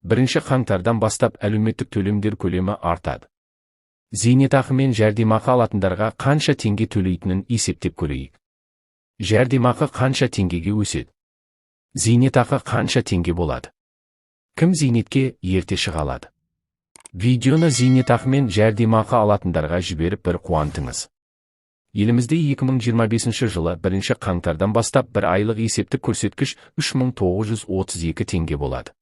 1 қаңтардан бастап әлеуметтік төлемдер көлемі артады. Зейнетақы мен жәрдемақы алатындарға қанша теңге төлейтінін есептеп көрейік. Жәрдемақы қанша теңгеге өседі? Зейнетақы қанша теңге болады? Кім зейнетке ерте шыға алады? Видеоны зейнетақы мен жәрдемақы алатындарға жіберіп бір қуантыңыз. Елімізде 2025 жылы 1 қаңтардан бастап бір айлық есептік көрсеткіш 3932 теңге болады.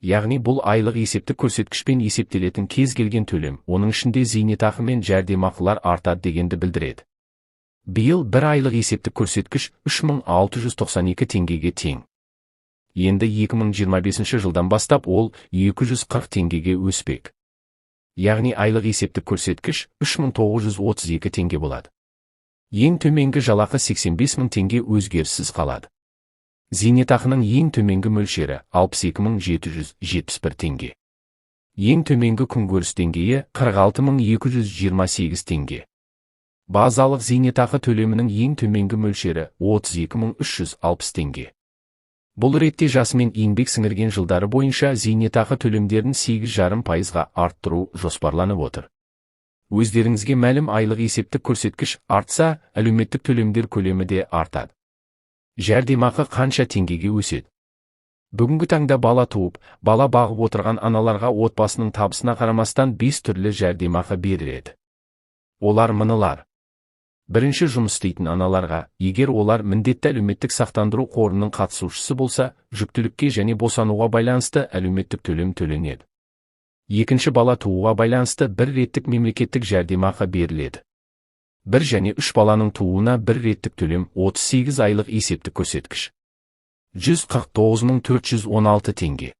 Яғни бұл айлық есептік көрсеткішпен есептелетін кез келген төлем, оның ішінде зейнетақы мен жәрдемақылар артады дегенді білдіреді. Биыл бір айлық есептік көрсеткіш 3692 теңгеге тең. Енді 2025 жылдан бастап ол 240 теңгеге өспек. Яғни айлық есептік көрсеткіш 3932 теңге болады. Ең төменгі жалақы 85.000 теңге өзгеріссіз қалады. Зейнетақының ең төменгі мөлшері 62771 теңге. Ең төменгі күнкөріс деңгейі 46228 теңге. Базалық зейнетақы төлемінің ең төменгі мөлшері 32360 теңге. Бұл ретте жасы мен еңбек сіңірген жылдары бойынша зейнетақы төлемдерін 8,5%-ға арттыру жоспарланып отыр. Өздеріңізге мәлім, айлық есептік көрсеткіш артса, әлеуметтік төлемдер көлемі де артады. Жәрдемақы қанша теңгеге өседі? Бүгінгі таңда бала туып, бала бағып отырған аналарға отбасының табысына қарамастан 5 түрлі жәрдемақы беріледі. Олар мыналар. Бірінші, жұмыс істейтін аналарға, егер олар міндетті әлеуметтік сақтандыру қорының қатысушысы болса, жүктілікке және босануға байланысты әлеуметтік төлем төленеді. Екінші, бала тууға байланысты бір реттік мемлекеттік жәрдемақы беріледі. 1 және 3 баланың тууына бір реттік төлем 38 айлық есептік көрсеткіш 149.416 теңге.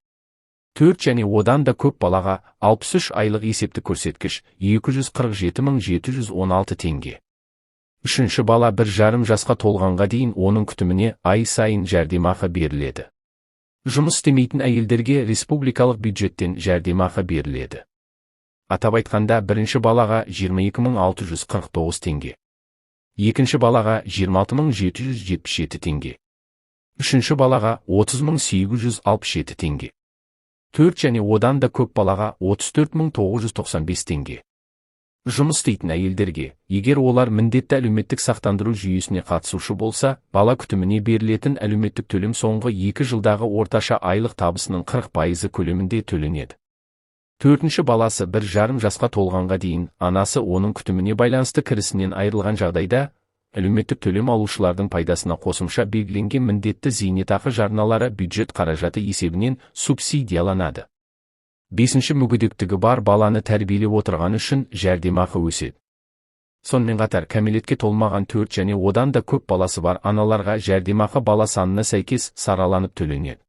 4 және одан да көп балаға 63 айлық есептік көрсеткіш 247.716 теңге. 3-ші бала 1,5 жасқа толғанға дейін оның күтіміне ай сайын жәрдемақы беріледі. Жұмыс істемейтін әйелдерге республикалық бюджеттен жәрдемақы беріледі. Атап айтқанда, 1-ші балаға 22.649 теңге. 2-ші балаға 26.777 теңге. 3-ші балаға 30.867 теңге. 4 және одан да көп балаға 34.995 теңге. Жұмыс істейтін әйелдерге, егер олар міндетті әлеуметтік сақтандыру жүйесіне қатысушы болса, бала күтіміне берілетін әлеуметтік төлем соңғы 2 жылдағы орташа айлық табысының 40% көлемінде төленеді. 4-ші баласы 1,5 жасқа толғанға дейін, анасы оның күтіміне байланысты кірісінен айырылған жағдайда, әлеуметтік төлем алушылардың пайдасына қосымша белгіленген міндетті зейнетақы жарналары бюджет қаражаты есебінен субсидияланады. 5-ші, мүгедектігі бар баланы тәрбиелеп отырған үшін жәрдемақы өседі. Сонымен қатар, кәмелетке толмаған 4 және одан да көп баласы бар аналарға жәрдемақы бала санына сәйкес сараланып төленеді.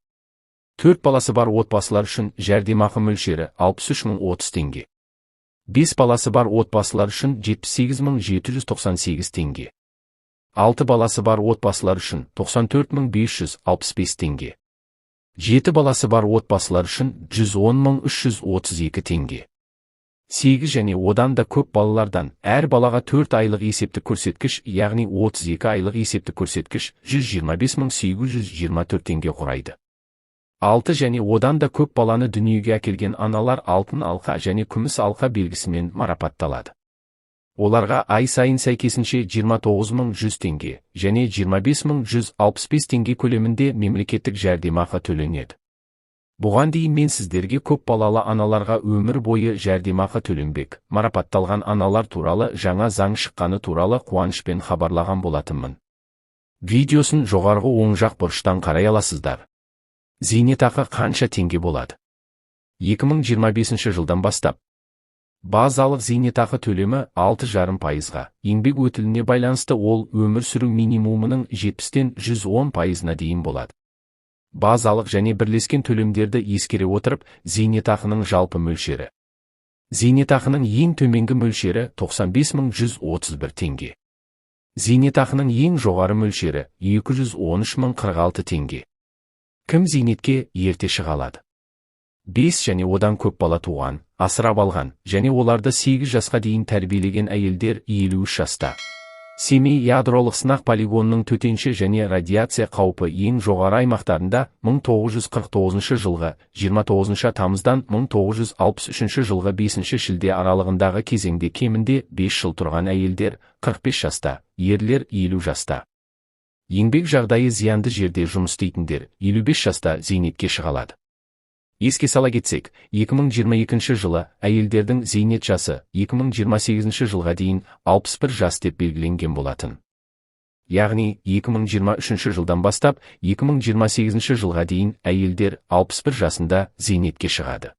4 баласы бар отбасылар үшін жәрдемақы мөлшері 63.030 теңге. 5 баласы бар отбасылар үшін 78.798 теңге. 6 баласы бар отбасылар үшін 94.565 теңге. 7 баласы бар отбасылар үшін 110.332 теңге. 8 және одан да көп балалардан әр балаға 4 айлық есептік көрсеткіш, яғни 32 айлық есептік көрсеткіш 125.824 теңге құрайды. 6 және одан да көп баланы дүниеге әкелген аналар алтын алқа және күміс алқа белгісімен марапатталады. Оларға ай сайын сәйкесінше 29.100 теңге және 25.165 теңге көлемінде мемлекеттік жәрдемақы төленеді. Бұған дейін мен сіздерге көп балалы аналарға өмір бойы жәрдемақы төленбек, марапатталған аналар туралы жаңа заң шыққаны туралы қуанышпен хабарлаған болатынмын. Видеосын жоғарғы оң жақ бұрыштан қарай аласыздар. Зейнетақы қанша теңге болады? 2025 жылдан бастап базалық зейнетақы төлемі 6,5%-ға, еңбек өтіліне байланысты ол өмір сүру минимумының 70-тен 110%-на дейін болады. Базалық және бірлескен төлемдерді ескере отырып, зейнетақының жалпы мөлшері. Зейнетақының ең төменгі мөлшері 95.131 теңге. Зейнетақының ең жоғары мөлшері 213.046 теңге. Кім зейнетке ерте шыға алады? 5 және одан көп бала туған, асырап алған және оларды 8 жасқа дейін тәрбиелеген әйелдер 53 жаста. Семей ядролық сынақ полигонының төтенше және радиация қаупі ең жоғары аймақтарында 1949 жылғы 29 тамыздан 1963 жылғы 5 шілде аралығындағы кезеңде кемінде 5 жыл тұрған әйелдер 45 жаста, ерлер 50 жаста. Еңбек жағдайы зиянды жерде жұмыс істейтіндер 55 жаста зейнетке шыға алады. Еске сала кетсек, 2022 жылы әйелдердің зейнет жасы 2028 жылға дейін 61 жас деп белгіленген болатын. Яғни 2023 жылдан бастап 2028 жылға дейін әйелдер 61 жасында зейнетке шығады.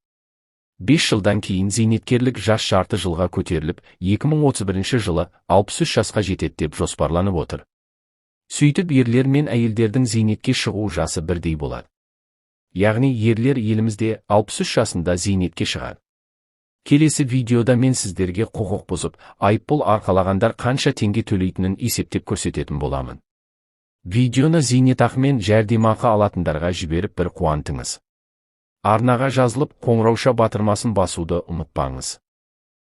5 жылдан кейін зейнеткерлік жас жарты жылға көтеріліп, 2031 жылы 63 жасқа жетеді деп жоспарланып отыр. Сөйтіп ерлер мен әйелдердің зейнетке шығу жасы бірдей болады. Яғни ерлер елімізде 63 жасында зейнетке шығады. Келесі видеода мен сіздерге құқық бұзып, айыппұл арқалағандар қанша теңге төлейтінін есептеп көрсететін боламын. Видеоны зейнетақы мен жәрдемақы алатындарға жіберіп бір қуантыңыз. Арнаға жазылып, қоңырауша батырмасын басуды ұмытпаңыз.